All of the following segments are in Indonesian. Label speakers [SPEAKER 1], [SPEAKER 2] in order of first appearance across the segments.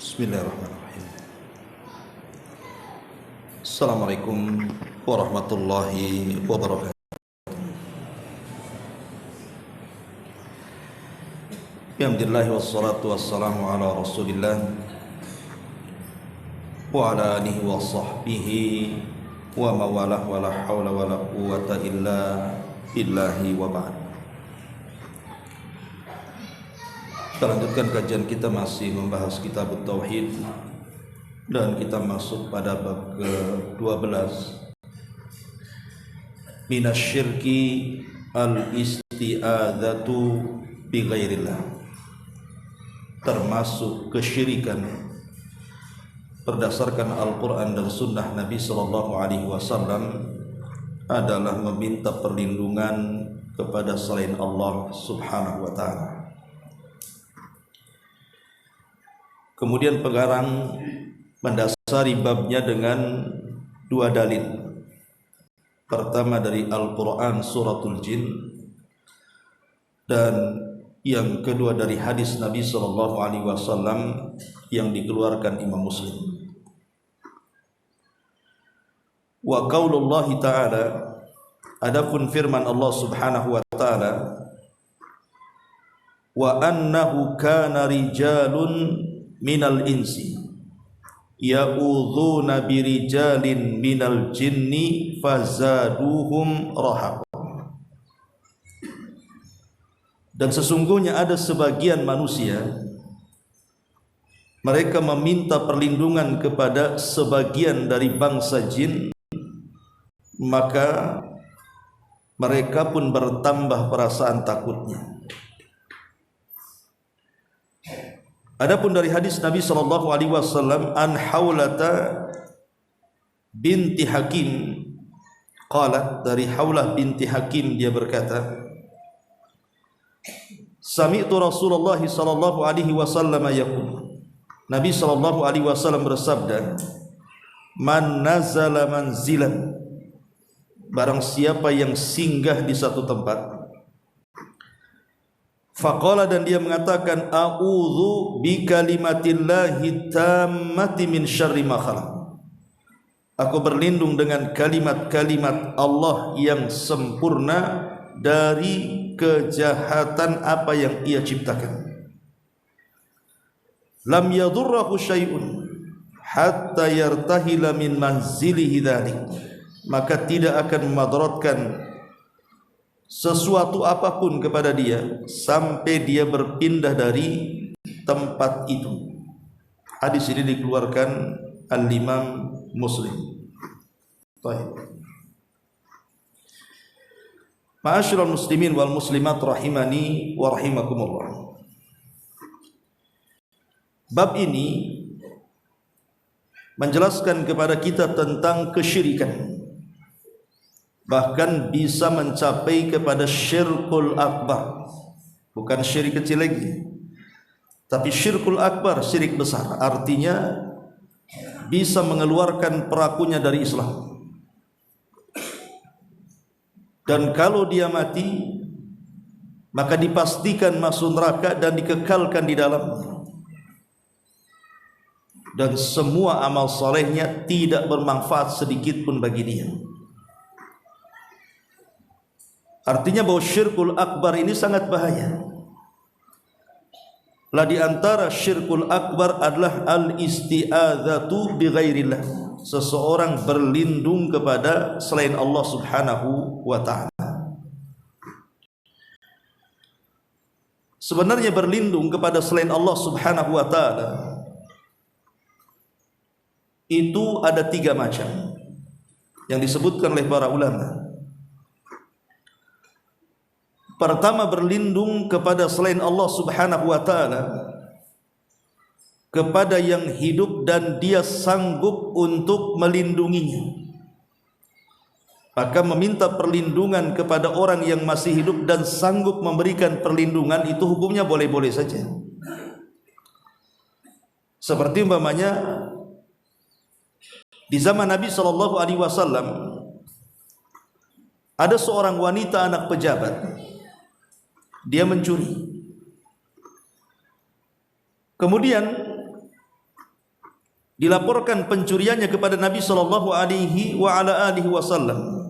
[SPEAKER 1] Bismillahirrahmanirrahim. Assalamualaikum warahmatullahi wabarakatuh. Alhamdulillah wassalatu wassalamu ala Rasulillah wa ala alihi wa sahbihi wa mawalah wa la hawla wa la quwwata illa billahi wa ba'd. Kita lanjutkan kajian kita, masih membahas kitab Tauhid, dan kita masuk pada bab ke-12, minasyirki al-isti'adzatu bi ghairillah, termasuk kesyirikan berdasarkan Al-Quran dan Sunnah Nabi Sallallahu Alaihi Wasallam adalah meminta perlindungan kepada selain Allah Subhanahu Wa Taala. Kemudian pengarang mendasari babnya dengan dua dalil. Pertama dari Al-Quran Suratul Jin, dan yang kedua dari hadis Nabi Sallallahu Alaihi Wasallam yang dikeluarkan Imam Muslim. Wa qaulullahi ta'ala, adapun firman Allah Subhanahu wa ta'ala, wa annahu kana rijalun minal insi ya'udzuuna birijalin minal jinni fazaduhum rahaqa. Dan sesungguhnya ada sebagian manusia, mereka meminta perlindungan kepada sebagian dari bangsa jin, maka mereka pun bertambah perasaan takutnya. Adapun dari hadis Nabi sallallahu alaihi wasallam, an Haulata binti Hakim qalat, dari Haulah binti Hakim dia berkata, sami'tu Rasulullah sallallahu alaihi wasallam yaqul, Nabi sallallahu alaihi wasallam bersabda, man nazala manzilan, barang siapa yang singgah di satu tempat, faqala, dan dia mengatakan, a'udzu bi kalimatillahi tammati min syarri ma khalaq, aku berlindung dengan kalimat-kalimat Allah yang sempurna dari kejahatan apa yang ia ciptakan. Lam yadurrahu syai'un hatta yartahila min manzilihi dzalik, maka tidak akan memadaratkan sesuatu apapun kepada dia sampai dia berpindah dari tempat itu. Hadis ini dikeluarkan Al-Imam Muslim. Baik. Ma'asyiral muslimin wal muslimat rahimani wa rahimakumullah. Bab ini menjelaskan kepada kita tentang kesyirikan, bahkan bisa mencapai kepada syirkul akbar. Bukan syirik kecil lagi, tapi syirkul akbar, syirik besar. Artinya bisa mengeluarkan pelakunya dari Islam, dan kalau dia mati maka dipastikan masuk neraka dan dikekalkan di dalamnya, dan semua amal solehnya tidak bermanfaat sedikit pun bagi dia. Artinya bahwa syirkul akbar ini sangat bahaya. Lah di antara syirkul akbar adalah al-isti'adzatu bi ghairillah, seseorang berlindung kepada selain Allah Subhanahu wa ta'ala. Sebenarnya berlindung kepada selain Allah Subhanahu wa ta'ala itu ada tiga macam yang disebutkan oleh para ulama. Pertama, berlindung kepada selain Allah Subhanahu wa ta'ala kepada yang hidup dan dia sanggup untuk melindunginya, maka meminta perlindungan kepada orang yang masih hidup dan sanggup memberikan perlindungan, itu hukumnya boleh-boleh saja. Seperti umpamanya di zaman Nabi Sallallahu Alaihi Wasallam ada seorang wanita anak pejabat, dia mencuri. Kemudian dilaporkan pencuriannya kepada Nabi sallallahu alaihi wasallam.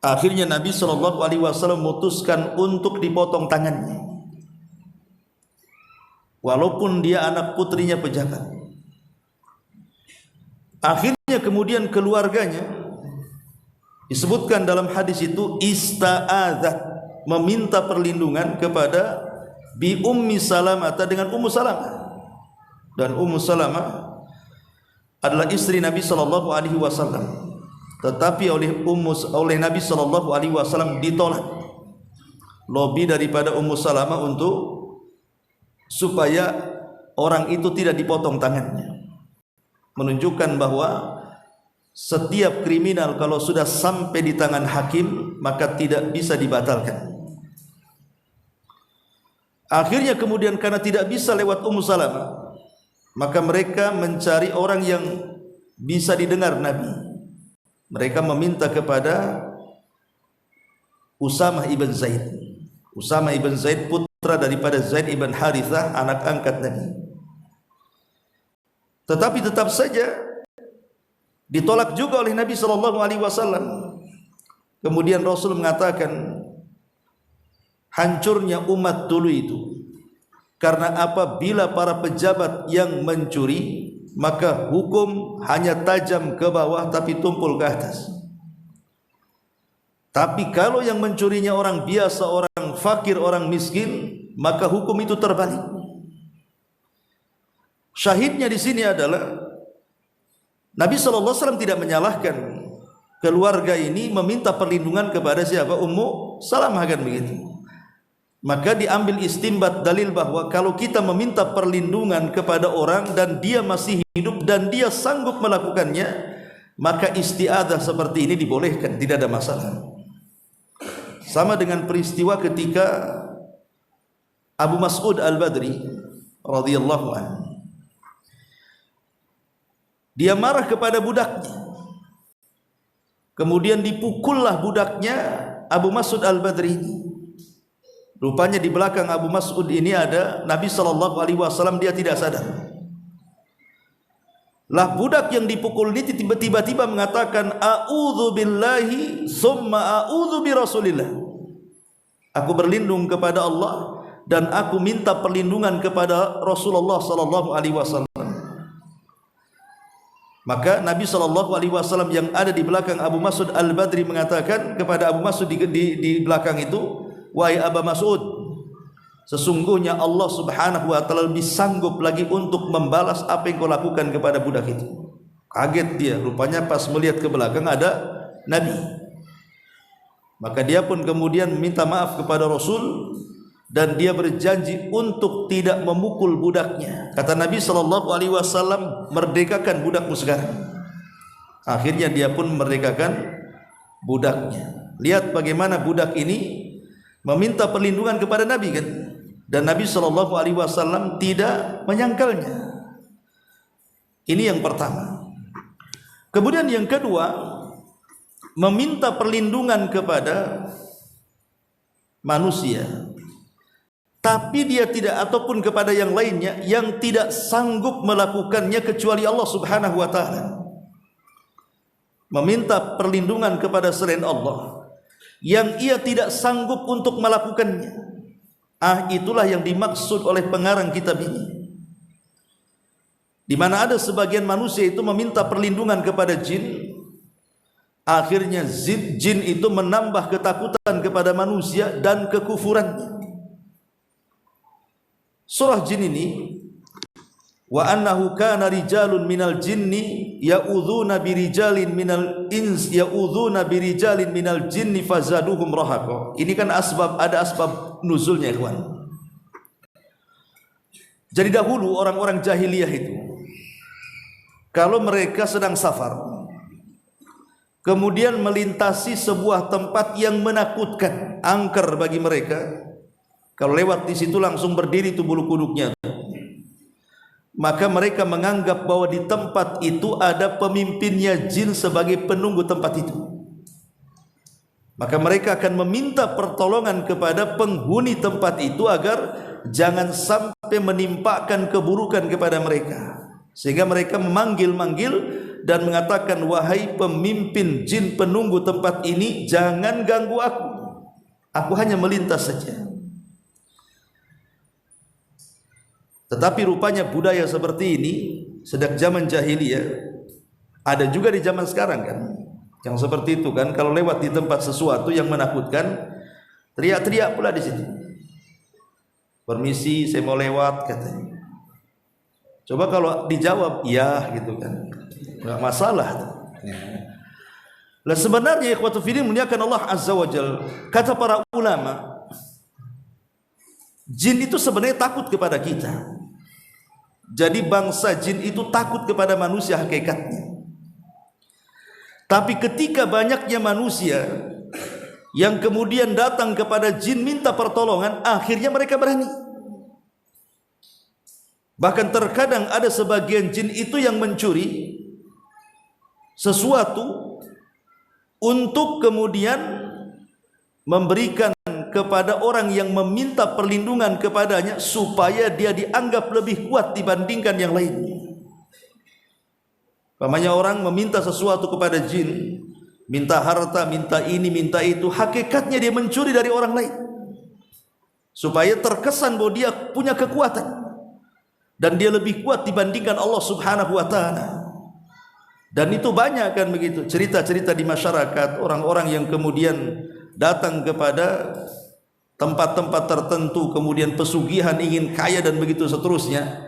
[SPEAKER 1] Akhirnya Nabi sallallahu alaihi wasallam memutuskan untuk dipotong tangannya, walaupun dia anak putrinya pejabat. Akhirnya kemudian keluarganya, disebutkan dalam hadis itu, ista'adzat, meminta perlindungan kepada bi Ummi Salamah, dengan Ummu Salamah. Dan Ummu Salamah adalah istri Nabi sallallahu alaihi wasallam, tetapi oleh Nabi sallallahu alaihi wasallam ditolak lebih daripada Ummu Salamah untuk supaya orang itu tidak dipotong tangannya, menunjukkan bahwa setiap kriminal kalau sudah sampai di tangan hakim maka tidak bisa dibatalkan. Akhirnya kemudian karena tidak bisa lewat Ummu Salamah, maka mereka mencari orang yang bisa didengar Nabi. Mereka meminta kepada Usamah ibn Zaid. Usamah ibn Zaid putra daripada Zaid ibn Harithah, anak angkat Nabi. Tetapi tetap saja ditolak juga oleh Nabi sallallahu alaihi wasallam. Kemudian Rasul mengatakan, hancurnya umat dulu itu karena apabila para pejabat yang mencuri, maka hukum hanya tajam ke bawah tapi tumpul ke atas. Tapi kalau yang mencurinya orang biasa, orang fakir, orang miskin, maka hukum itu terbalik. Syahidnya di sini adalah Nabi sallallahu alaihi wasallam tidak menyalahkan keluarga ini meminta perlindungan kepada siapa? Ummu Salamah, kan begitu. Maka diambil istimbat dalil bahwa kalau kita meminta perlindungan kepada orang dan dia masih hidup dan dia sanggup melakukannya, maka isti'adzah seperti ini dibolehkan, tidak ada masalah. Sama dengan peristiwa ketika Abu Mas'ud Al-Badri radhiyallahu anhu, dia marah kepada budaknya, kemudian dipukullah budaknya Abu Mas'ud Al-Badri ini. Rupanya di belakang Abu Mas'ud ini ada Nabi sallallahu alaihi wasallam, dia tidak sadar. Lah budak yang dipukul ini tiba-tiba mengatakan, a'udzu billahi summa a'udzu bi Rasulillah. Aku berlindung kepada Allah dan aku minta perlindungan kepada Rasulullah sallallahu alaihi wasallam. Maka Nabi sallallahu alaihi wasallam yang ada di belakang Abu Mas'ud Al-Badri mengatakan kepada Abu Mas'ud di belakang itu, wahai Abu Mas'ud, sesungguhnya Allah subhanahu wa ta'ala lebih sanggup lagi untuk membalas apa yang kau lakukan kepada budak itu. Kaget dia, rupanya pas melihat ke belakang ada Nabi. Maka dia pun kemudian minta maaf kepada Rasul dan dia berjanji untuk tidak memukul budaknya. Kata Nabi sallallahu alaihi wasallam, merdekakan budakmu sekarang. Akhirnya dia pun merdekakan budaknya. Lihat bagaimana budak ini meminta perlindungan kepada Nabi, kan? Dan Nabi sallallahu alaihi wasallam tidak menyangkalnya. Ini yang pertama. Kemudian yang kedua, meminta perlindungan kepada manusia, tapi dia tidak, ataupun kepada yang lainnya yang tidak sanggup melakukannya kecuali Allah subhanahu wa ta'ala. Meminta perlindungan kepada selain Allah yang ia tidak sanggup untuk melakukannya. Itulah yang dimaksud oleh pengarang kitab ini, di mana ada sebagian manusia itu meminta perlindungan kepada jin. Akhirnya jin itu menambah ketakutan kepada manusia dan kekufurannya. Surah jin ini, wa annahu kana rijalun minal jinni ya'udzuna birijalin minal ins ya'udzuna birijalin minal jinni fazaduhum rahaqa. Ini kan ada asbab nuzulnya, ikhwan. Jadi dahulu orang-orang jahiliyah itu, kalau mereka sedang safar, kemudian melintasi sebuah tempat yang menakutkan, angker bagi mereka, kalau lewat di situ langsung berdiri tuh bulu kuduknya, maka mereka menganggap bahwa di tempat itu ada pemimpinnya jin sebagai penunggu tempat itu. Maka mereka akan meminta pertolongan kepada penghuni tempat itu agar jangan sampai menimpakan keburukan kepada mereka. sehingga mereka memanggil-manggil dan mengatakan, wahai pemimpin jin penunggu tempat ini, jangan ganggu aku hanya melintas saja. Tetapi rupanya budaya seperti ini sejak zaman jahiliyah ada juga di zaman sekarang kan, yang seperti itu kan. Kalau lewat di tempat sesuatu yang menakutkan, teriak-teriak pula di situ. Permisi, saya mau lewat katanya. Coba kalau dijawab iya gitu kan, nggak masalah. Lah sebenarnya ikhwatu fillah muliakan Allah azza wajal, kata para ulama, jin itu sebenarnya takut kepada kita. Jadi bangsa jin itu takut kepada manusia hakikatnya. Tapi ketika banyaknya manusia yang kemudian datang kepada jin minta pertolongan, akhirnya mereka berani. Bahkan terkadang ada sebagian jin itu yang mencuri sesuatu untuk kemudian memberikan kepada orang yang meminta perlindungan kepadanya, supaya dia dianggap lebih kuat dibandingkan yang lainnya. Pamannya orang meminta sesuatu kepada jin, minta harta, minta ini, minta itu, hakikatnya dia mencuri dari orang lain, supaya terkesan bahwa dia punya kekuatan dan dia lebih kuat dibandingkan Allah subhanahu wa ta'ala. Dan itu banyak kan begitu cerita-cerita di masyarakat, orang-orang yang kemudian datang kepada tempat-tempat tertentu, kemudian pesugihan, ingin kaya dan begitu seterusnya.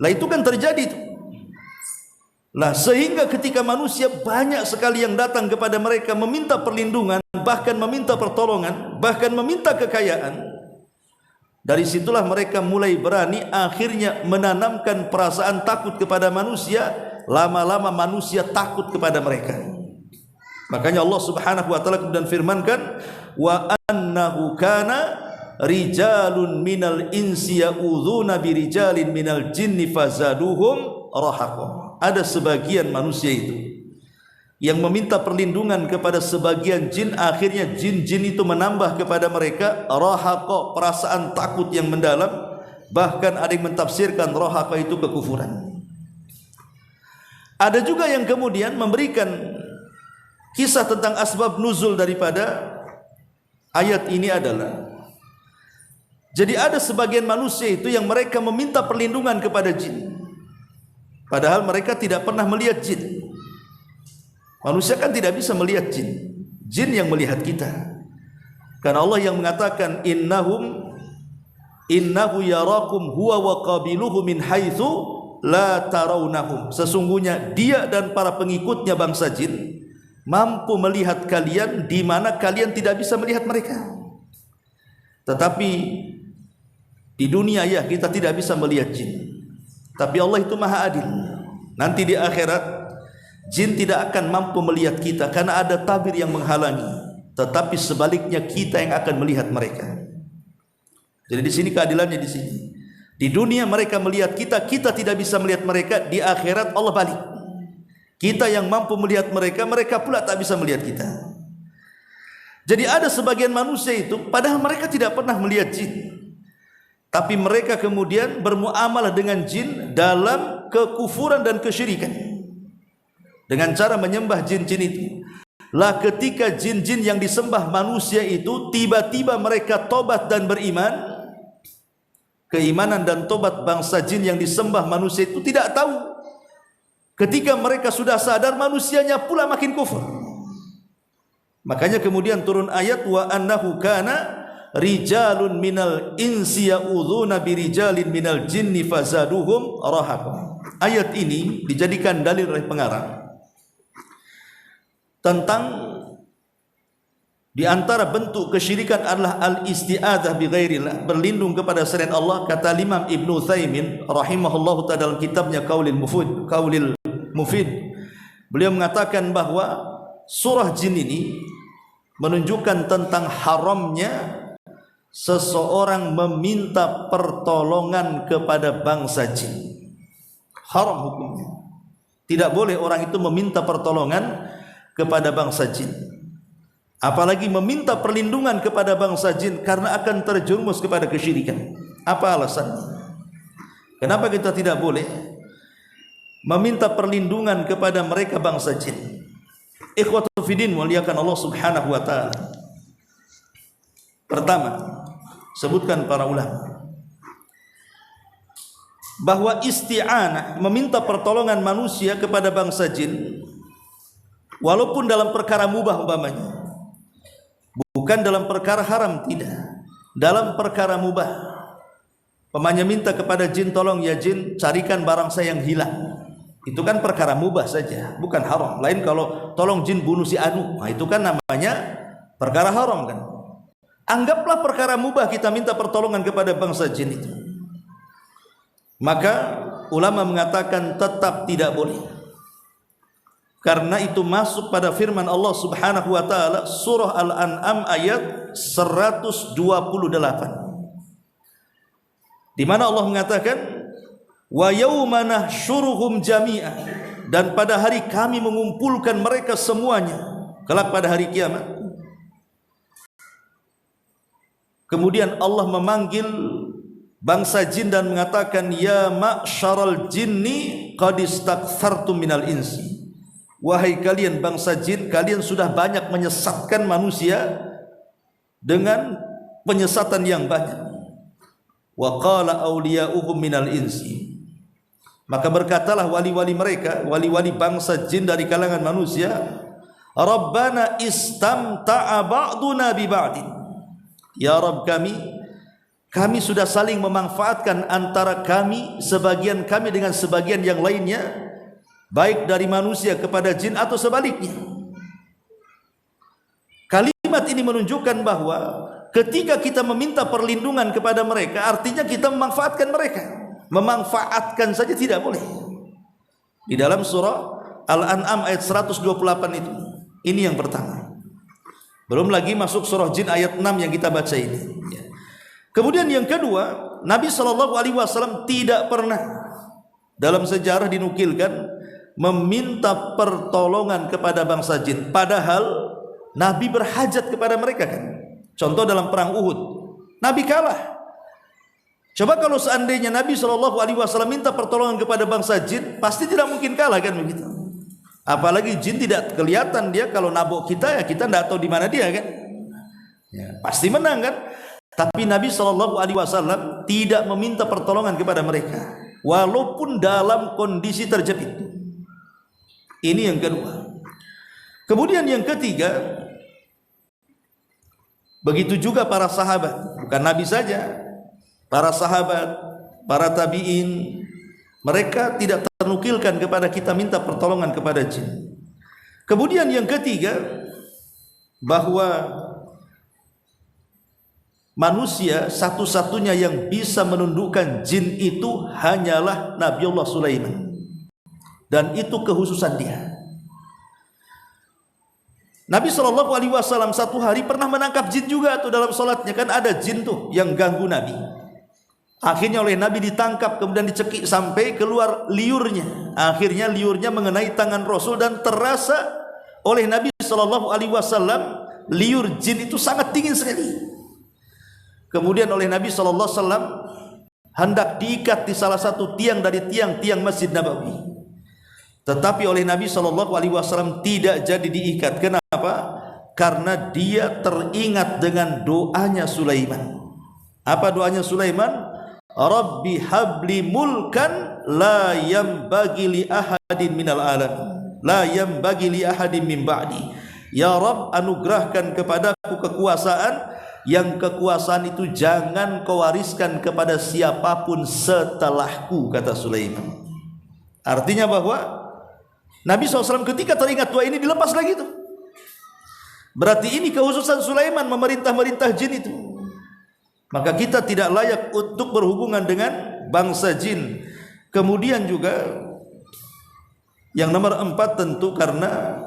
[SPEAKER 1] Lah itu kan terjadi itu. Lah sehingga ketika manusia banyak sekali yang datang kepada mereka meminta perlindungan, bahkan meminta pertolongan, bahkan meminta kekayaan, dari situlah mereka mulai berani akhirnya menanamkan perasaan takut kepada manusia. Lama-lama manusia takut kepada mereka. Makanya Allah subhanahu wa ta'ala kemudian firmankan, wa annahu kana rijalun minal insi ya'udhuna birijalin minal jinni fazaduhum rahaqa. Ada sebagian manusia itu yang meminta perlindungan kepada sebagian jin, akhirnya jin-jin itu menambah kepada mereka rahaqa, perasaan takut yang mendalam. Bahkan ada yang mentafsirkan rahaqa itu kekufuran. Ada juga yang kemudian memberikan kisah tentang asbab nuzul daripada ayat ini adalah, jadi ada sebagian manusia itu yang mereka meminta perlindungan kepada jin, padahal mereka tidak pernah melihat jin. Manusia kan tidak bisa melihat jin, jin yang melihat kita. Karena Allah yang mengatakan innahu yarakum huwa wa qabiluhu min haitsu la tarawnahum. Sesungguhnya dia dan para pengikutnya bangsa jin mampu melihat kalian di mana kalian tidak bisa melihat mereka. Tetapi di dunia ya kita tidak bisa melihat jin. Tapi Allah itu maha adil. Nanti di akhirat jin tidak akan mampu melihat kita karena ada tabir yang menghalangi. Tetapi sebaliknya kita yang akan melihat mereka. Jadi di sini keadilannya di sini. Di dunia mereka melihat kita, kita tidak bisa melihat mereka. Di akhirat Allah balik. Kita yang mampu melihat mereka, mereka pula tak bisa melihat kita. Jadi ada sebagian manusia itu, padahal mereka tidak pernah melihat jin, tapi mereka kemudian bermuamalah dengan jin dalam kekufuran dan kesyirikan, dengan cara menyembah jin-jin itu. Lah ketika jin-jin yang disembah manusia itu tiba-tiba mereka tobat dan beriman, keimanan dan tobat bangsa jin yang disembah manusia itu tidak tahu. Ketika mereka sudah sadar, manusianya pula makin kufur. Makanya kemudian turun ayat wa annahu kana rijalun minal insi ya'udhuna birijalin minal jinni fazaduhum rahaqa. Ayat ini dijadikan dalil oleh pengarang tentang di antara bentuk kesyirikan adalah al-isti'adzah bi ghairillah, berlindung kepada selain Allah. Kata Imam Ibnu Utsaimin rahimahullahu ta'ala dalam kitabnya Qaulil Mufid, beliau mengatakan bahwa surah jin ini menunjukkan tentang haramnya seseorang meminta pertolongan kepada bangsa jin. Haram hukumnya. Tidak boleh orang itu meminta pertolongan kepada bangsa jin, apalagi meminta perlindungan kepada bangsa jin, karena akan terjerumus kepada kesyirikan. Apa alasannya? Kenapa kita tidak boleh? meminta perlindungan kepada mereka bangsa jin. Ikhwatul fiddin muliakan Allah Subhanahu wa taala. Pertama, sebutkan para ulama bahwa isti'anah, meminta pertolongan manusia kepada bangsa jin, walaupun dalam perkara mubah umpamanya, bukan dalam perkara haram, tidak, dalam perkara mubah, umpamanya minta kepada jin, tolong ya jin carikan barang saya yang hilang, itu kan perkara mubah saja, bukan haram. Lain kalau tolong jin bunuh si anu, nah itu kan namanya perkara haram kan. Anggaplah perkara mubah kita minta pertolongan kepada bangsa jin itu, maka ulama mengatakan tetap tidak boleh, karena itu masuk pada firman Allah Subhanahu wa taala surah Al-An'am ayat 128, di mana Allah mengatakan wa yauma nahsyuruhum jami'an, dan pada hari kami mengumpulkan mereka semuanya kelak pada hari kiamat. Kemudian Allah memanggil bangsa jin dan mengatakan ya ma'syaral jinni qad istaktsartum minal insi, wahai kalian bangsa jin, kalian sudah banyak menyesatkan manusia dengan penyesatan yang banyak. Wa qala awliya'uhum minal insi, maka berkatalah wali-wali mereka, wali-wali bangsa jin dari kalangan manusia, Rabbana istamta'a ba'duna bi ba'din, ya Rabb kami sudah saling memanfaatkan antara kami, sebagian kami dengan sebagian yang lainnya, baik dari manusia kepada jin atau sebaliknya. Kalimat ini menunjukkan bahwa ketika kita meminta perlindungan kepada mereka, artinya kita memanfaatkan mereka. Memanfaatkan saja tidak boleh. Di dalam surah Al-An'am ayat 128 itu. Ini yang pertama. Belum lagi masuk surah jin ayat 6 yang kita baca ini. Kemudian yang kedua, Nabi SAW tidak pernah dalam sejarah dinukilkan meminta pertolongan kepada bangsa jin, padahal Nabi berhajat kepada mereka kan. Contoh dalam perang Uhud, Nabi kalah. Coba kalau seandainya Nabi SAW minta pertolongan kepada bangsa jin, pasti tidak mungkin kalah kan begitu. Apalagi jin tidak kelihatan, dia kalau nabok kita ya kita tidak tahu di mana dia kan. Ya, pasti menang kan. Tapi Nabi SAW tidak meminta pertolongan kepada mereka, walaupun dalam kondisi terjepit. Ini yang kedua. Kemudian yang ketiga, begitu juga para sahabat, bukan Nabi saja, para sahabat, para tabi'in, mereka tidak ternukilkan kepada kita minta pertolongan kepada jin. Kemudian yang ketiga, bahwa manusia satu-satunya yang bisa menundukkan jin itu hanyalah Nabiullah Sulaiman, dan itu kekhususan dia. Nabi SAW satu hari pernah menangkap jin juga tuh dalam sholatnya, kan ada jin tuh yang ganggu Nabi. Akhirnya oleh Nabi ditangkap, kemudian dicekik sampai keluar liurnya. Akhirnya liurnya mengenai tangan Rasul dan terasa oleh Nabi SAW liur jin itu sangat dingin sekali. Kemudian oleh Nabi SAW hendak diikat di salah satu tiang dari tiang-tiang Masjid Nabawi, tetapi oleh Nabi SAW tidak jadi diikat. Kenapa? Karena dia teringat dengan doanya Sulaiman. Apa doanya Sulaiman? Rabbi habli mulkan la yambagi li ahadin minal alamin, la yambagi li ahadin min ba'di. Ya Rabb, anugerahkan kepadaku kekuasaan yang kekuasaan itu jangan kau wariskan kepada siapapun setelahku, kata Sulaiman. Artinya bahwa Nabi SAW ketika teringat doa ini dilepas lagi tuh. Berarti ini kekhususan Sulaiman memerintah-merintah jin itu. Maka kita tidak layak untuk berhubungan dengan bangsa jin. Kemudian juga yang nomor 4 tentu karena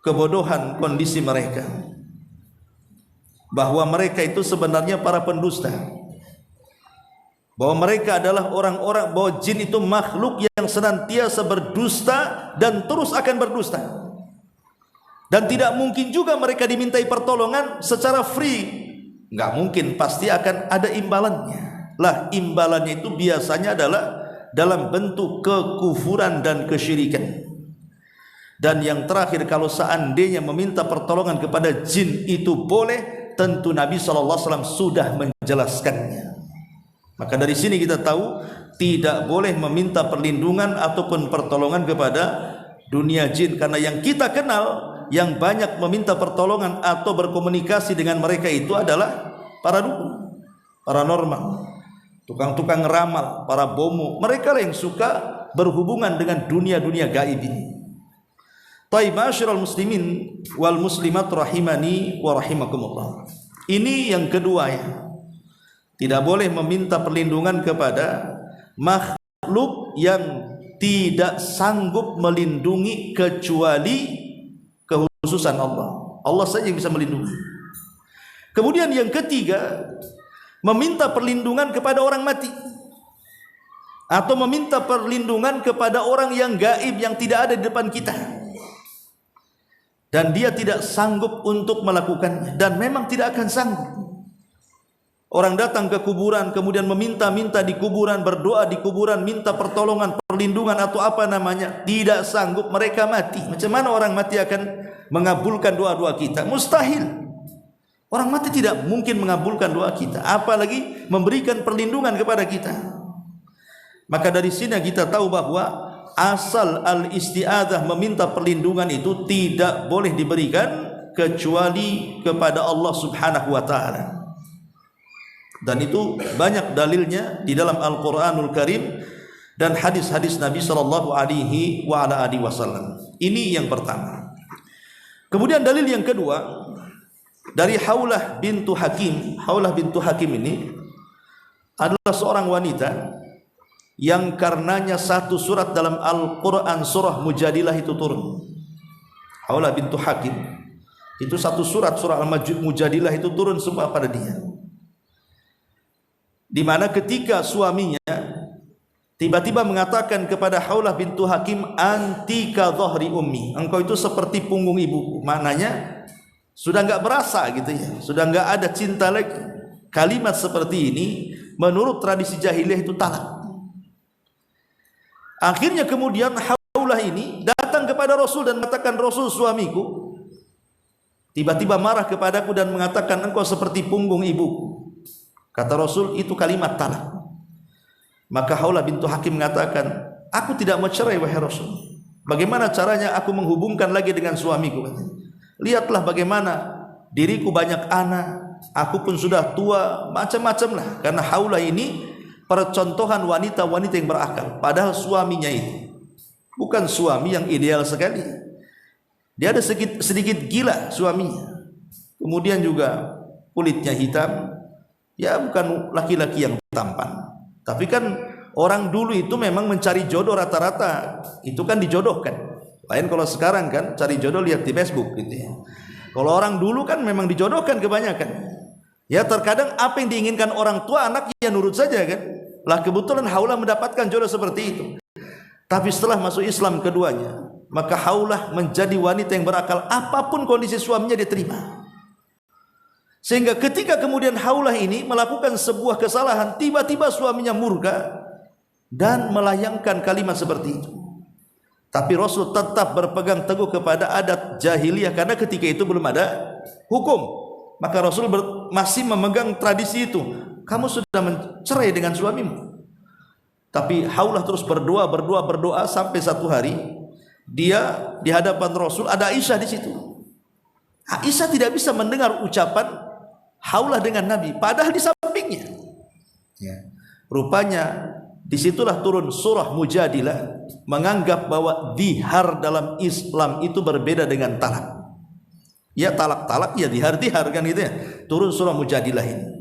[SPEAKER 1] kebodohan kondisi mereka, bahwa mereka itu sebenarnya para pendusta, bahwa mereka adalah orang-orang, bahwa jin itu makhluk yang senantiasa berdusta dan terus akan berdusta, dan tidak mungkin juga mereka dimintai pertolongan secara free. Nggak mungkin, pasti akan ada imbalannya. Lah imbalannya itu biasanya adalah dalam bentuk kekufuran dan kesyirikan. Dan yang terakhir, kalau seandainya meminta pertolongan kepada jin itu boleh, tentu Nabi SAW sudah menjelaskannya. Maka dari sini kita tahu tidak boleh meminta perlindungan ataupun pertolongan kepada dunia jin, karena yang kita kenal yang banyak meminta pertolongan atau berkomunikasi dengan mereka itu adalah para dukun, paranormal, tukang-tukang ramal, para bomo. Mereka lah yang suka berhubungan dengan dunia-dunia gaib ini. Taib, ma'asyiral muslimin wal muslimat rahimani wa rahimakumullah. Ini yang kedua ya. Tidak boleh meminta perlindungan kepada makhluk yang tidak sanggup melindungi kecuali kekhususan Allah. Allah saja yang bisa melindungi. Kemudian yang ketiga, meminta perlindungan kepada orang mati, atau meminta perlindungan kepada orang yang gaib yang tidak ada di depan kita dan dia tidak sanggup untuk melakukannya, dan memang tidak akan sanggup. Orang datang ke kuburan kemudian meminta-minta di kuburan, berdoa di kuburan, minta pertolongan, perlindungan atau apa namanya, tidak sanggup, mereka mati. Macam mana orang mati akan mengabulkan doa-doa kita? Mustahil. Orang mati tidak mungkin mengabulkan doa kita, apalagi memberikan perlindungan kepada kita. Maka dari sini kita tahu bahwa asal al-isti'adzah, meminta perlindungan itu tidak boleh diberikan kecuali kepada Allah Subhanahu wa taala. Dan itu banyak dalilnya di dalam Al-Qur'anul Karim dan hadis-hadis Nabi sallallahu alaihi wasallam. Ini yang pertama. Kemudian dalil yang kedua dari Haulah bintu Hakim. Haulah bintu Hakim ini adalah seorang wanita yang karenanya satu surat dalam Al-Quran, surah Mujadilah itu turun. Haulah bintu Hakim itu satu surat, surah Al-Mujadilah itu turun semua pada dia. Di mana ketika suaminya tiba-tiba mengatakan kepada Haulah bintu Hakim, anti ka dhahri ummi, engkau itu seperti punggung ibuku. Maknanya sudah enggak berasa gitu ya, sudah enggak ada cinta lagi. Kalimat seperti ini menurut tradisi jahiliyah itu talak. Akhirnya kemudian Haulah ini datang kepada Rasul dan mengatakan, Rasul, suamiku tiba-tiba marah kepadaku dan mengatakan engkau seperti punggung ibuku. Kata Rasul, itu kalimat talak. Maka Haulah bintu Hakim mengatakan, aku tidak mau cerai wahai Rasul. Bagaimana caranya aku menghubungkan lagi dengan suamiku? Lihatlah bagaimana diriku banyak anak, aku pun sudah tua, macam-macam lah. Karena Haulah ini percontohan wanita-wanita yang berakal. Padahal suaminya itu bukan suami yang ideal sekali. Dia ada sedikit gila suaminya. Kemudian juga kulitnya hitam. Ya bukan laki-laki yang tampan. Tapi kan orang dulu itu memang mencari jodoh rata-rata itu kan dijodohkan. Lain kalau sekarang kan cari jodoh lihat di Facebook gitu ya. Kalau orang dulu kan memang dijodohkan kebanyakan. Ya terkadang apa yang diinginkan orang tua anaknya nurut saja kan. Lah kebetulan Haulah mendapatkan jodoh seperti itu. Tapi setelah masuk Islam keduanya, maka Haulah menjadi wanita yang berakal, apapun kondisi suaminya diterima. Sehingga ketika kemudian Haulah ini melakukan sebuah kesalahan, tiba-tiba suaminya murka dan melayangkan kalimat seperti itu. Tapi Rasul tetap berpegang teguh kepada adat jahiliyah karena ketika itu belum ada hukum. Maka Rasul masih memegang tradisi itu. Kamu sudah mencerai dengan suamimu. Tapi Haulah terus berdoa sampai satu hari dia di hadapan Rasul, ada Aisyah di situ. Aisyah tidak bisa mendengar ucapan Haulah dengan Nabi, padahal di sampingnya. Ya. Rupanya disitulah turun surah Mujadilah menganggap bahwa dihar dalam Islam itu berbeda dengan talak. Ya talak-talak, ya dihar-dihar kan gitu ya. Turun surah Mujadilah ini.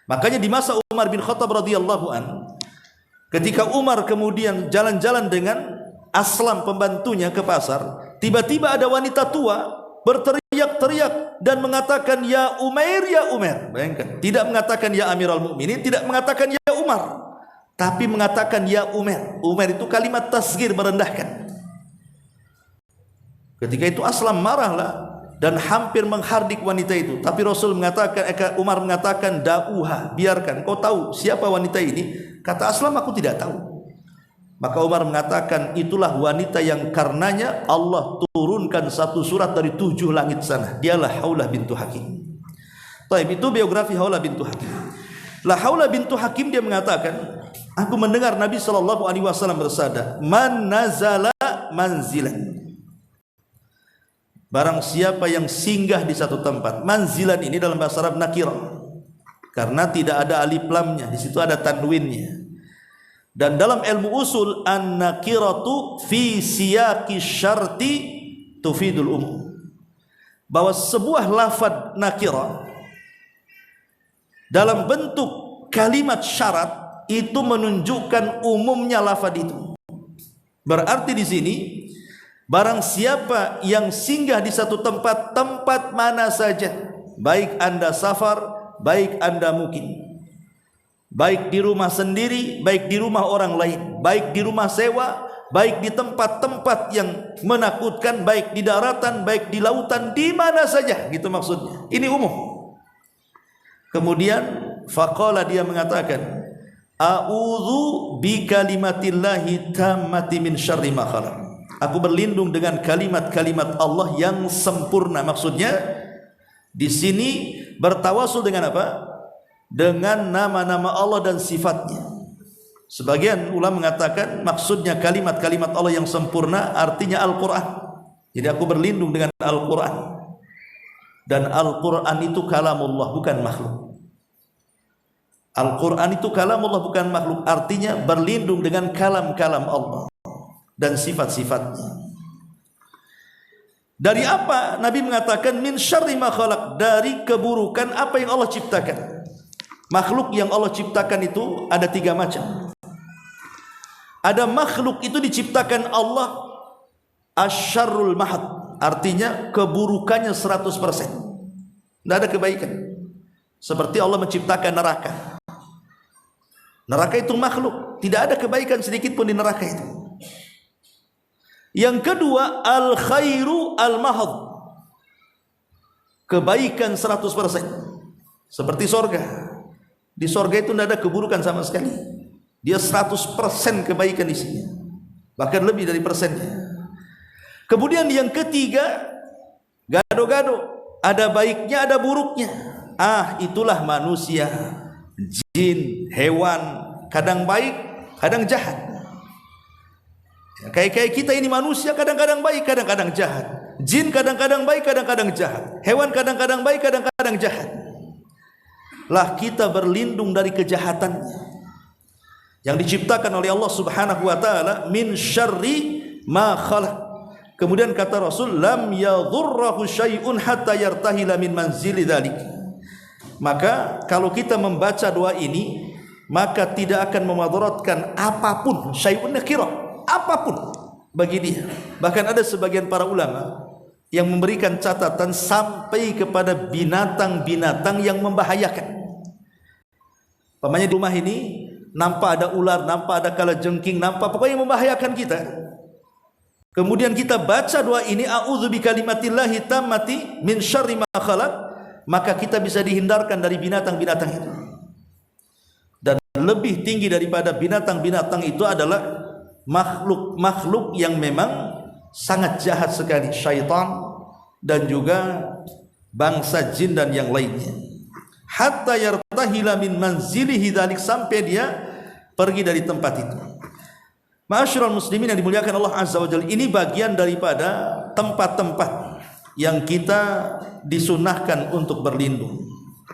[SPEAKER 1] Makanya di masa Umar bin Khattab radhiyallahu an, ketika Umar kemudian jalan-jalan dengan Aslam pembantunya ke pasar, tiba-tiba ada wanita tua berteriak-teriak dan mengatakan ya Umair, ya Umar. Bayangkan, tidak mengatakan ya Amirul Mukminin, tidak mengatakan ya Umar, tapi mengatakan ya Umar. Umar itu kalimat tasghir, merendahkan. Ketika itu Aslam marahlah dan hampir menghardik wanita itu. Tapi Rasul mengatakan, Umar mengatakan, da'uha, biarkan. Kau tahu siapa wanita ini? Kata Aslam, aku tidak tahu. Maka Umar mengatakan, itulah wanita yang karenanya Allah turunkan satu surat dari 7 langit sana. Dialah Haulah bintu Hakim. Taib, itu biografi Haulah bintu Hakim. Lah Haulah bintu Hakim dia mengatakan, aku mendengar Nabi SAW bersabda, man nazala manzilan, barang siapa yang singgah di satu tempat. Manzilan ini dalam bahasa Arab nakirah, karena tidak ada alif lamnya, di situ ada tanwinnya. Dan dalam ilmu usul, an-nakiratu fi siyaqi syarti tufidul umum, bahwa sebuah lafaz nakirah dalam bentuk kalimat syarat itu menunjukkan umumnya lafaz itu. Berarti di sini, barang siapa yang singgah di satu tempat, tempat mana saja, baik Anda safar, baik Anda mukim, baik di rumah sendiri, baik di rumah orang lain, baik di rumah sewa, baik di tempat-tempat yang menakutkan, baik di daratan, baik di lautan, di mana saja, gitu maksudnya. Ini umum. Kemudian faqala, dia mengatakan, a'udzu bi kalimatillahi tammati min syarri ma khalaq. Aku berlindung dengan kalimat-kalimat Allah yang sempurna. Maksudnya di sini bertawasul dengan apa? Dengan nama-nama Allah dan sifatnya. Sebagian ulama mengatakan maksudnya kalimat-kalimat Allah yang sempurna artinya Al-Quran. Jadi aku berlindung dengan Al-Quran. Dan Al-Quran itu kalamullah, bukan makhluk. Al-Quran itu kalamullah, bukan makhluk. Artinya berlindung dengan kalam-kalam Allah dan sifat-sifatnya. Dari apa Nabi mengatakan min syarri ma khalaq? Dari keburukan apa yang Allah ciptakan. Makhluk yang Allah ciptakan itu ada 3 macam. Ada makhluk itu diciptakan Allah asyarrul mahad, artinya keburukannya 100%, tidak ada kebaikan. Seperti Allah menciptakan neraka. Neraka itu makhluk, tidak ada kebaikan sedikit pun di neraka itu. Yang kedua, al khairu al mahad, kebaikan 100%, seperti sorga. Di sorga itu tidak ada keburukan sama sekali. Dia 100% kebaikan isinya, bahkan lebih dari persennya. Kemudian yang ketiga, gado-gado, ada baiknya ada buruknya. Itulah manusia, jin, hewan, kadang baik, kadang jahat. Kayak kita ini manusia, kadang-kadang baik, kadang-kadang jahat. Jin kadang-kadang baik, kadang-kadang jahat. Hewan kadang-kadang baik, kadang-kadang jahat. Lah kita berlindung dari kejahatannya yang diciptakan oleh Allah Subhanahu wa taala, min syarri ma khalaq. Kemudian kata Rasul, lam yadhurruhu syai'un hatta yartahila min manzili dzalik. Maka kalau kita membaca doa ini, maka tidak akan memadaratkan apapun, syai'un nakirah, apapun bagi dia. Bahkan ada sebagian para ulama yang memberikan catatan sampai kepada binatang-binatang yang membahayakan. Pamannya di rumah ini nampak ada ular, nampak ada kalajengking, nampak pokoknya membahayakan kita. Kemudian kita baca doa ini, a'udzu bikalimatillahi tammati min syarri ma khalaq, maka kita bisa dihindarkan dari binatang-binatang itu. Dan lebih tinggi daripada binatang-binatang itu adalah makhluk-makhluk yang memang sangat jahat sekali, syaitan dan juga bangsa jin dan yang lainnya. Hatta yartahila min manzilihi dzalik, sampai dia pergi dari tempat itu. Ma'asyiral muslimin yang dimuliakan Allah Azza wa Jalla, ini bagian daripada tempat-tempat yang kita disunahkan untuk berlindung.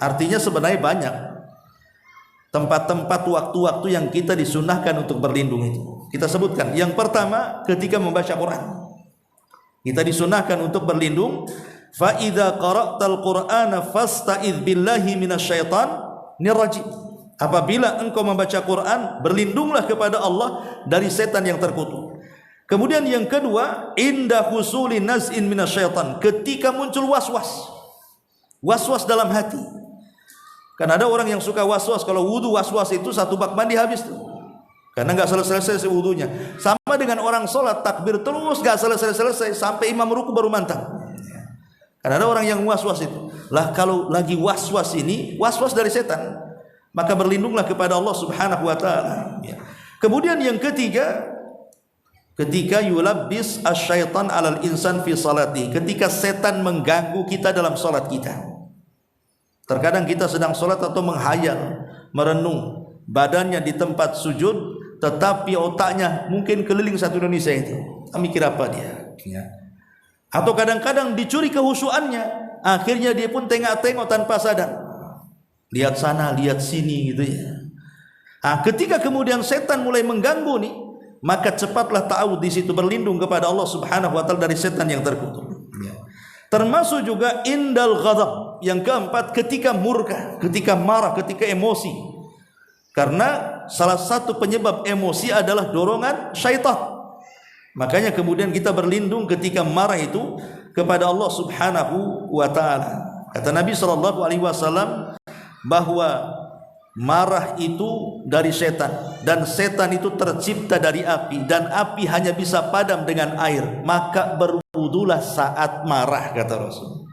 [SPEAKER 1] Artinya sebenarnya banyak tempat-tempat, waktu-waktu yang kita disunahkan untuk berlindung itu. Kita sebutkan. Yang pertama, ketika membaca Quran, kita disunahkan untuk berlindung. Fa idza qara'tal Qur'ana fasta'idz billahi minasyaitonir rajim. Apabila engkau membaca Quran, berlindunglah kepada Allah dari setan yang terkutuk. Kemudian yang kedua, inda husuli naz'in minasyaiton, ketika muncul was-was dalam hati. Kan ada orang yang suka was-was, kalau wudu was-was itu 1 bak mandi habis tuh. Karena enggak selesai wudunya. Sama dengan orang sholat takbir terus enggak selesai sampai imam ruku baru mantap. Karena ada orang yang was-was itu. Lah kalau lagi was-was ini, was-was dari setan, maka berlindunglah kepada Allah Subhanahu wa taala. Kemudian yang ketiga, ketika yulabbis asyaitan alal insan fi salati, ketika setan mengganggu kita dalam salat kita. Terkadang kita sedang salat atau menghayal, merenung, badannya di tempat sujud, tetapi otaknya mungkin keliling satu Indonesia itu. Mikir apa dia? Ya. Atau kadang-kadang dicuri kehusuannya, akhirnya dia pun tengok-tengok tanpa sadar. Lihat sana, lihat sini gitu ya. Ketika kemudian setan mulai mengganggu nih, maka cepatlah ta'awudz di situ, berlindung kepada Allah Subhanahu wa taala dari setan yang terkutuk. Ya. Termasuk juga indal ghadab, yang keempat ketika murka, ketika marah, ketika emosi. Karena salah satu penyebab emosi adalah dorongan syaitan. Makanya kemudian kita berlindung ketika marah itu kepada Allah Subhanahu wa taala. Kata Nabi sallallahu alaihi wasallam bahwa marah itu dari setan, dan setan itu tercipta dari api, dan api hanya bisa padam dengan air, maka berwudulah saat marah, kata Rasul.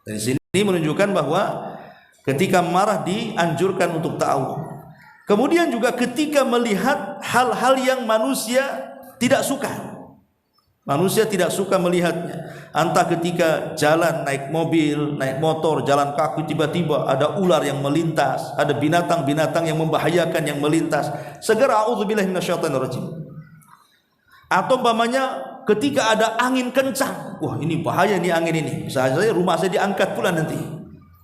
[SPEAKER 1] Dari sini menunjukkan bahwa ketika marah dianjurkan untuk ta'awudz. Kemudian juga ketika melihat hal-hal yang manusia tidak suka. Manusia tidak suka melihatnya. Entah ketika jalan, naik mobil, naik motor, jalan kaki, tiba-tiba ada ular yang melintas, ada binatang-binatang yang membahayakan yang melintas, segera a'udzubillahi minasyaitonirrajim. Atau umpamanya ketika ada angin kencang, wah ini bahaya nih angin ini, misalnya rumah saya diangkat pula nanti,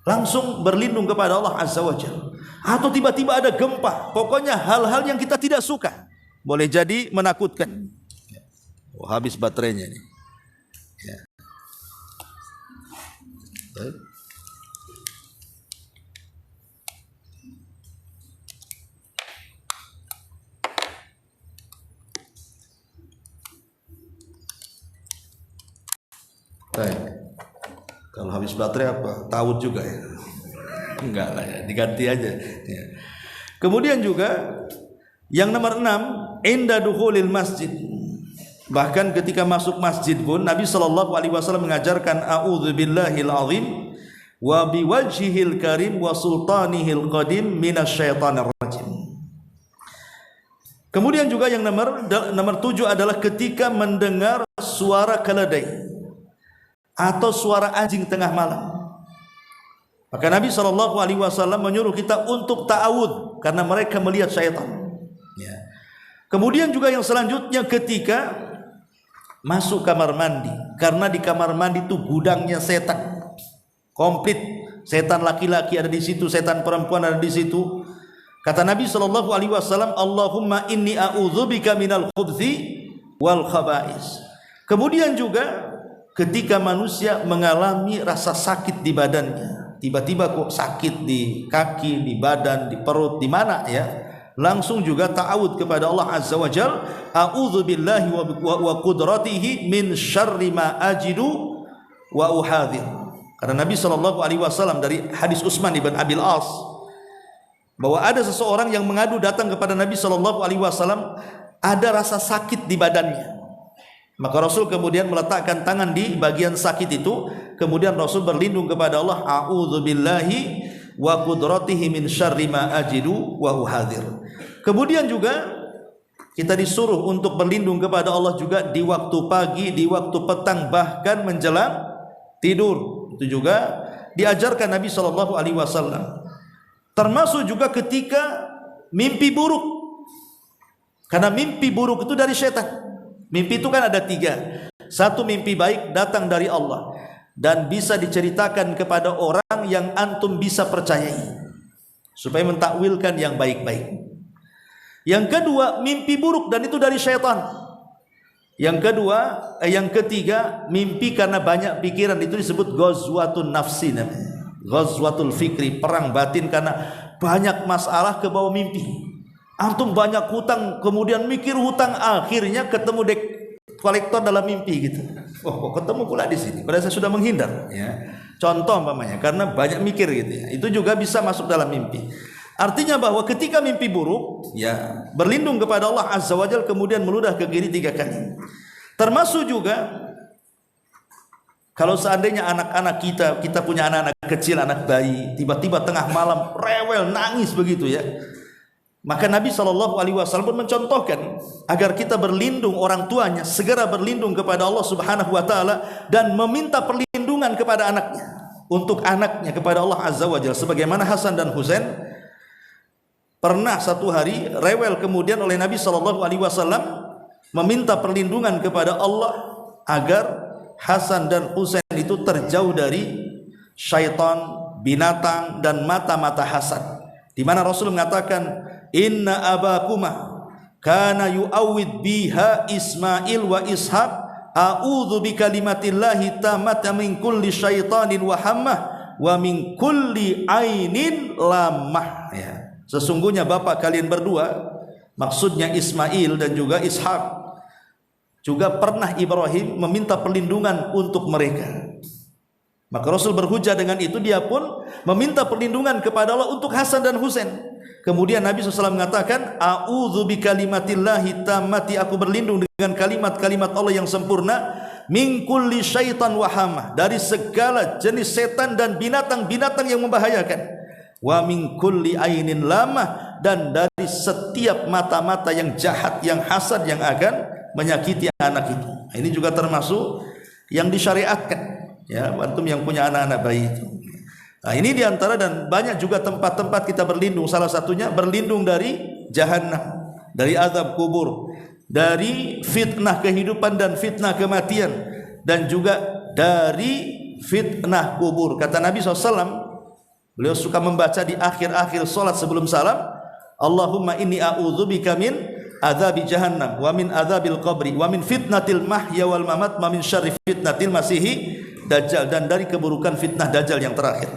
[SPEAKER 1] langsung berlindung kepada Allah Azza wa Jalla. Atau tiba-tiba ada gempa, pokoknya hal-hal yang kita tidak suka, boleh jadi menakutkan. Habis baterainya nih. Ya. Baik. Kalau habis baterai apa? Tahu juga ya. Enggak lah ya, diganti aja. Ya. Kemudian juga yang nomor 6, inda dukhulil masjid. Bahkan ketika masuk masjid pun Nabi sallallahu alaihi wasallam mengajarkan a'udzubillahil azim wa biwajhihil karim wa sultanihil qadim minasyaitonir rajim. Kemudian juga yang nomor 7 adalah ketika mendengar suara keledai atau suara anjing tengah malam. Maka Nabi sallallahu alaihi wasallam menyuruh kita untuk ta'awudz karena mereka melihat syaitan. Ya. Kemudian juga yang selanjutnya ketika masuk kamar mandi, karena di kamar mandi itu gudangnya setan, komplit. Setan laki-laki ada di situ, setan perempuan ada di situ. Kata Nabi sallallahu alaihi wasallam, Allahumma inni a'udzubika minal khubthi wal khaba'is. Kemudian juga ketika manusia mengalami rasa sakit di badannya, tiba-tiba kok sakit di kaki, di badan, di perut, di mana ya, langsung juga ta'awudz kepada Allah Azza wa Jalla, a'udzubillahi wa qudratihi min syarri ma ajidu wa uhadhir. Karena Nabi sallallahu alaihi wasallam dari hadis Utsman ibn Abil As bahwa ada seseorang yang mengadu datang kepada Nabi sallallahu alaihi wasallam, ada rasa sakit di badannya. Maka Rasul kemudian meletakkan tangan di bagian sakit itu, kemudian Rasul berlindung kepada Allah, a'udzubillahi wa qudratihi min syarri ma ajidu wa uhadhir. Kemudian juga kita disuruh untuk berlindung kepada Allah juga di waktu pagi, di waktu petang, bahkan menjelang tidur. Itu juga diajarkan Nabi sallallahu alaihi wasallam. Termasuk juga ketika mimpi buruk. Karena mimpi buruk itu dari setan. Mimpi itu kan ada 3. Satu, mimpi baik datang dari Allah dan bisa diceritakan kepada orang yang antum bisa percayai supaya mentakwilkan yang baik-baik. Yang kedua, mimpi buruk dan itu dari syaitan. Yang ketiga, mimpi karena banyak pikiran, itu disebut ghazwatun nafsi namanya. Ghazwatul fikri, perang batin karena banyak masalah ke bawah mimpi. Antum banyak hutang, kemudian mikir hutang, akhirnya ketemu dek kolektor dalam mimpi gitu. Oh, ketemu pula di sini. Padahal saya sudah menghindar. Ya. Contoh umpamanya, karena banyak mikir gitu. Ya. Itu juga bisa masuk dalam mimpi. Artinya bahwa ketika mimpi buruk, ya berlindung kepada Allah Azza wa Jalla, kemudian meludah ke kiri 3 kali. Termasuk juga kalau seandainya anak-anak kita punya anak-anak kecil, anak bayi, tiba-tiba tengah malam rewel, nangis begitu ya. Maka Nabi SAW pun mencontohkan agar kita berlindung orang tuanya, segera berlindung kepada Allah Subhanahu wa taala dan meminta perlindungan kepada anaknya, untuk anaknya kepada Allah Azza wa Jalla. Sebagaimana Hasan dan Husain pernah satu hari rewel kemudian oleh Nabi SAW meminta perlindungan kepada Allah agar Hasan dan Husain itu terjauh dari syaitan, binatang dan mata-mata hasad. Di mana Rasul mengatakan, inna abakuma kana yu'awwid biha Ismail wa Ishaq, a'udzu bikalimatillahi tammati min kulli syaitanin wa hammah wa min kulli ainin lamah. Ya. Sesungguhnya bapak kalian berdua, maksudnya Ismail dan juga Ishaq, juga pernah Ibrahim meminta perlindungan untuk mereka. Maka Rasul berhujah dengan itu, dia pun meminta perlindungan kepada Allah untuk Hasan dan Husain. Kemudian Nabi SAW mengatakan, a'udzu bikalimatillahi tammati, aku berlindung dengan kalimat-kalimat Allah yang sempurna, min kulli syaitan wa hamah, dari segala jenis setan dan binatang-binatang yang membahayakan, wa min kulli ainin lamah, dan dari setiap mata-mata yang jahat, yang hasad, yang akan menyakiti anak itu. Ini juga termasuk yang disyariatkan, ya, antum yang punya anak-anak bayi itu. Nah, ini diantara dan banyak juga tempat-tempat kita berlindung. Salah satunya berlindung dari jahanam, dari azab kubur, dari fitnah kehidupan dan fitnah kematian, dan juga dari fitnah kubur. Kata Nabi SAW, beliau suka membaca di akhir-akhir salat sebelum salam, Allahumma inni a'udzubika min adzabi jahannam wa min adzabil qabri wa min fitnatil mahya wal mamat wa min syarri fitnatil masihi dajjal, dan dari keburukan fitnah dajjal yang terakhir.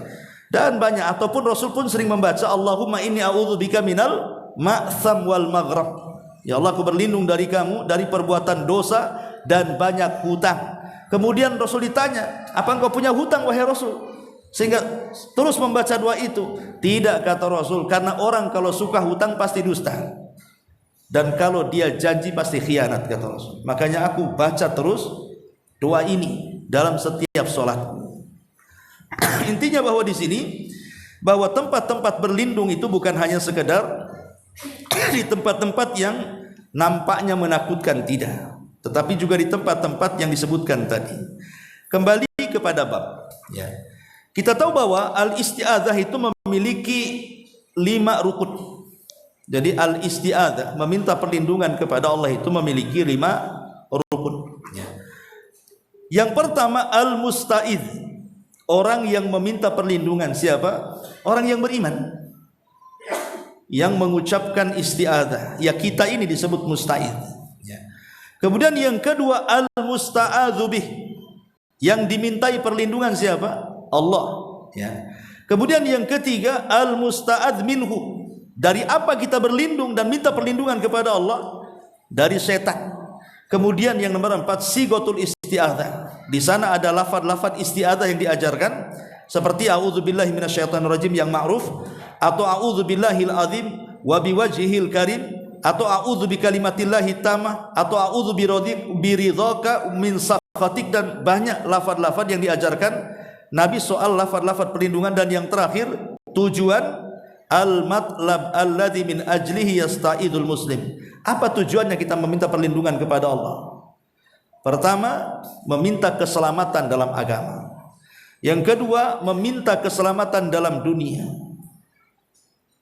[SPEAKER 1] Dan banyak, ataupun Rasul pun sering membaca Allahumma inni a'udzubika minal ma'tham wal maghrab. Ya Allah, aku berlindung dari kamu dari perbuatan dosa dan banyak hutang. Kemudian Rasul ditanya, apa engkau punya hutang wahai Rasul? Sehingga terus membaca doa itu. Tidak, kata Rasul, karena orang kalau suka hutang pasti dusta, dan kalau dia janji pasti khianat, kata Rasul. Makanya aku baca terus doa ini dalam setiap sholat. Intinya bahwa di sini, bahwa tempat-tempat berlindung itu bukan hanya sekedar di tempat-tempat yang nampaknya menakutkan, tidak, tetapi juga di tempat-tempat yang disebutkan tadi. Kembali kepada bab, ya. Kita tahu bahwa al-isti'adzah itu memiliki 5 rukun. Jadi al-isti'adzah, meminta perlindungan kepada Allah, itu memiliki 5 rukun, ya. Yang pertama al-musta'idz, orang yang meminta perlindungan. Siapa? Orang yang beriman, yang mengucapkan isti'adzah. Ya, kita ini disebut musta'idz, ya. Kemudian yang kedua al-musta'adzu bih, yang dimintai perlindungan siapa? Allah, ya. Kemudian yang ketiga al-musta'adz minhu, dari apa kita berlindung dan minta perlindungan kepada Allah? Dari setan. Kemudian yang nomor 4 sigotul isti'adzah. Di sana ada lafaz-lafaz isti'adzah yang diajarkan, seperti a'udzubillahi minasyaitonir rajim yang ma'ruf, atau a'udzubillahil azim wa biwajhihil karim, atau a'udzu bikalimatillahi tammah, atau a'udzu biridhaka min sakhatik, dan banyak lafaz-lafaz yang diajarkan Nabi soal lafaz-lafaz perlindungan. Dan yang terakhir tujuan al-matlab alladzi min ajlihi yasta'idul muslim. Apa tujuannya kita meminta perlindungan kepada Allah? Pertama, meminta keselamatan dalam agama. Yang kedua, meminta keselamatan dalam dunia.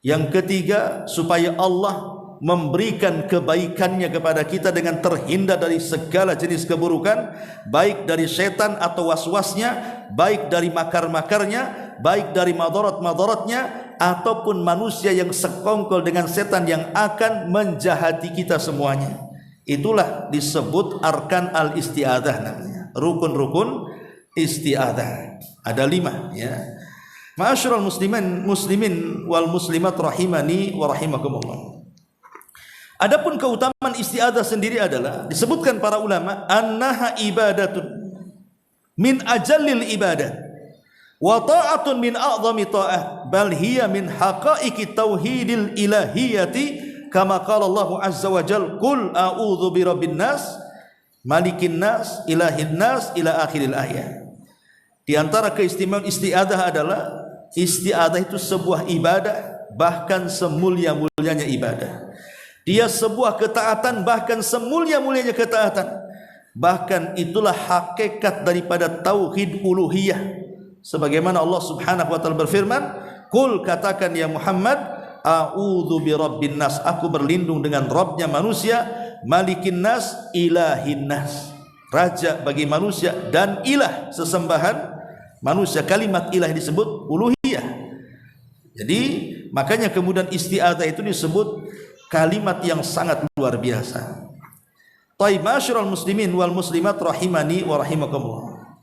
[SPEAKER 1] Yang ketiga, supaya Allah memberikan kebaikannya kepada kita dengan terhindar dari segala jenis keburukan, baik dari setan atau waswasnya, baik dari makar-makarnya, baik dari madarat-madaratnya, ataupun manusia yang sekongkol dengan setan yang akan menjahati kita semuanya. Itulah disebut arkan al-isti'adzah namanya, rukun-rukun isti'adzah. Ada 5, ya. Ma'asyiral muslimin wal muslimat rahimani wa rahimakumullah. Adapun keutamaan isti'adzah sendiri adalah disebutkan para ulama, annaha ibadatun min ajallil ibadat wa ta'atun min a'zami ta'ah, bal hiya min haqa'iqi tauhidil ilahiyati, kama qala Allah azza wa jalla, qul a'udzu birabbin nas malikin nas ilahin nas, ila akhiril ayat. Di antara keistimewaan isti'adzah adalah isti'adzah itu sebuah ibadah bahkan semulia-mulianya ibadah. Dia sebuah ketaatan, bahkan semulia-mulianya ketaatan. Bahkan itulah hakikat daripada tauhid uluhiyah. Sebagaimana Allah Subhanahu wa taala berfirman, "Qul," katakan ya Muhammad, "A'udzu birabbin nas," aku berlindung dengan Rabbnya manusia, Malikin nas, Ilahin nas, raja bagi manusia dan ilah sesembahan manusia. Kalimat ilah disebut uluhiyah. Jadi makanya kemudian isti'adzah itu disebut kalimat yang sangat luar biasa. Taib ma'asyiral muslimin wal muslimat rahimani wa rahimakumullah.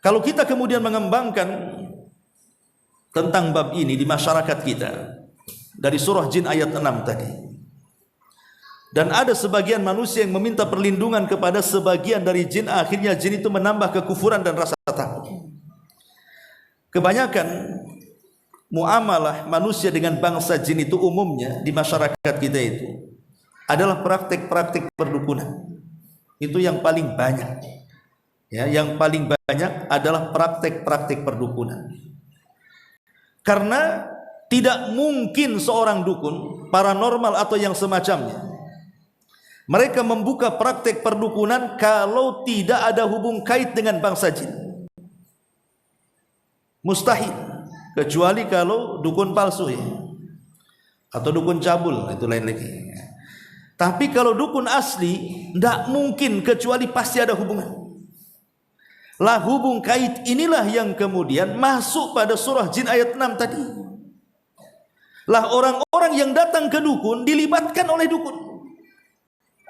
[SPEAKER 1] Kalau kita kemudian mengembangkan tentang bab ini di masyarakat kita dari surah Jin ayat 6 tadi, dan ada sebagian manusia yang meminta perlindungan kepada sebagian dari jin, akhirnya jin itu menambah kekufuran dan rasa takut. Kebanyakan muamalah manusia dengan bangsa jin itu umumnya di masyarakat kita itu adalah praktik-praktik perdukunan. Itu yang paling banyak. Ya, yang paling banyak adalah praktik-praktik perdukunan. Karena tidak mungkin seorang dukun, paranormal atau yang semacamnya, mereka membuka praktek perdukunan kalau tidak ada hubung kait dengan bangsa jin. Mustahil, kecuali kalau dukun palsu ya, atau dukun cabul, itu lain lagi. Tapi kalau dukun asli, tidak mungkin, kecuali pasti ada hubungan. Lah hubung kait inilah yang kemudian masuk pada surah Jin ayat 6 tadi. Lah orang-orang yang datang ke dukun dilibatkan oleh dukun.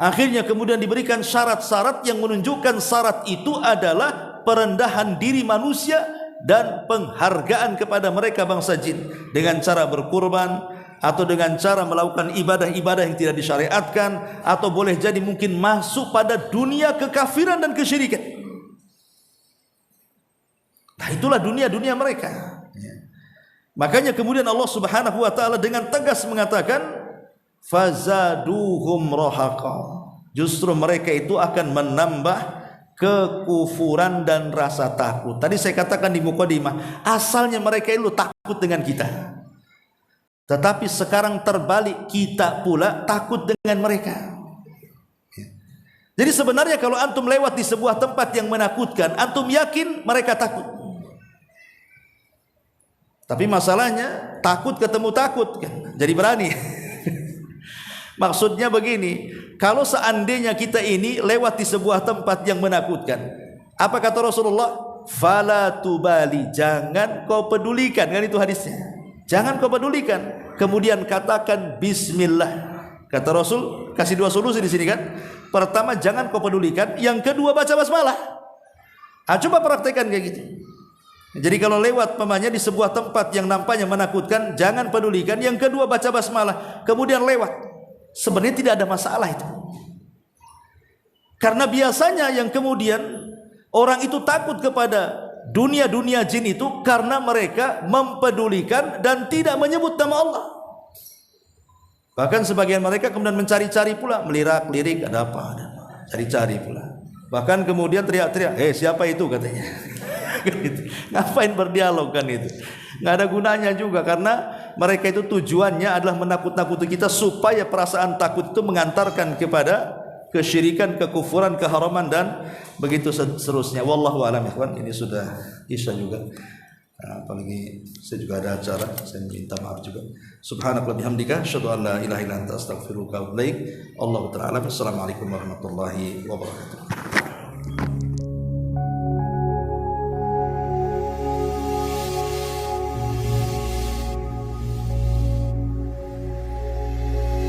[SPEAKER 1] Akhirnya kemudian diberikan syarat-syarat yang menunjukkan syarat itu adalah perendahan diri manusia dan penghargaan kepada mereka bangsa jin dengan cara berkurban atau dengan cara melakukan ibadah-ibadah yang tidak disyariatkan, atau boleh jadi mungkin masuk pada dunia kekafiran dan kesyirikan. Nah, itulah dunia-dunia mereka. Makanya kemudian Allah Subhanahu wa taala dengan tegas mengatakan, fazaduhum rahaqa. Justru mereka itu akan menambah kekufuran dan rasa takut. Tadi saya katakan di mukadimah, asalnya mereka itu takut dengan kita. Tetapi sekarang terbalik, kita pula takut dengan mereka. Jadi sebenarnya kalau antum lewat di sebuah tempat yang menakutkan, antum yakin mereka takut. Tapi masalahnya takut ketemu takut kan, jadi berani. Maksudnya begini, kalau seandainya kita ini lewat di sebuah tempat yang menakutkan, apa kata Rasulullah? Fala tubali, jangan kau pedulikan, kan itu hadisnya. Jangan kau pedulikan. Kemudian katakan bismillah. Kata Rasul, kasih dua solusi di sini kan. Pertama, jangan kau pedulikan. Yang kedua, baca basmalah. Coba praktekkan kayak gitu. Jadi kalau lewat pemanya di sebuah tempat yang nampaknya menakutkan, jangan pedulikan. Yang kedua, baca basmalah. Kemudian lewat. Sebenarnya tidak ada masalah itu. Karena biasanya yang kemudian orang itu takut kepada dunia-dunia jin itu karena mereka mempedulikan dan tidak menyebut nama Allah. Bahkan sebagian mereka kemudian mencari-cari pula, melirik-lirik, ada apa? Cari-cari pula. Bahkan kemudian teriak-teriak, siapa itu katanya. Ngapain berdialog kan itu? Nggak ada gunanya juga, karena mereka itu tujuannya adalah menakut-nakuti kita supaya perasaan takut itu mengantarkan kepada kesyirikan, kekufuran, keharaman dan begitu seterusnya. Wallahu a'lam. Ini sudah isya juga. Apalagi saya juga ada acara, saya minta maaf juga. Subhanallah bihamdika, asyhadu an la ilaha illa anta, astaghfiruka wa atubu ilaik. Allahu ta'ala. Assalamualaikum warahmatullahi wabarakatuh.